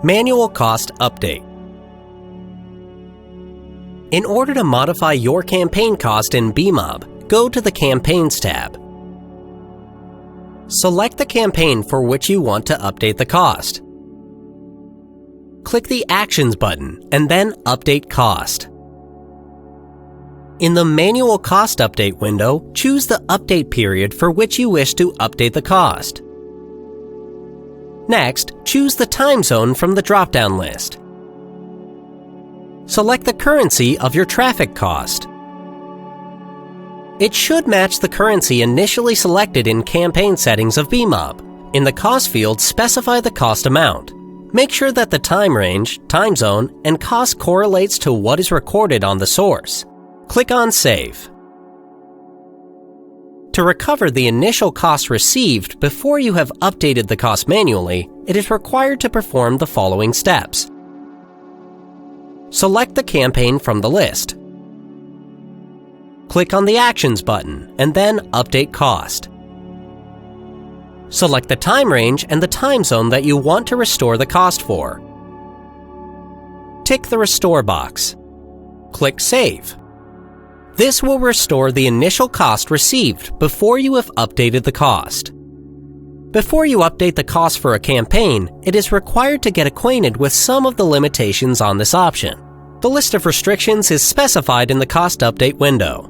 Manual Cost Update. In order to modify your campaign cost in BeMob, go to the Campaigns tab. Select the campaign for which you want to update the cost. Click the Actions button and then Update Cost. In the Manual Cost Update window, choose the update period for which you wish to update the cost. Next, choose the time zone from the drop-down list. Select the currency of your traffic cost. It should match the currency initially selected in Campaign Settings of BeMob. In the Cost field, specify the cost amount. Make sure that the time range, time zone, and cost correlates to what is recorded on the source. Click on Save. To recover the initial cost received before you have updated the cost manually, it is required to perform the following steps. Select the campaign from the list. Click on the Actions button and then Update Cost. Select the time range and the time zone that you want to restore the cost for. Tick the Restore box. Click Save. This will restore the initial cost received before you have updated the cost. Before you update the cost for a campaign, it is required to get acquainted with some of the limitations on this option. The list of restrictions is specified in the Cost Update window.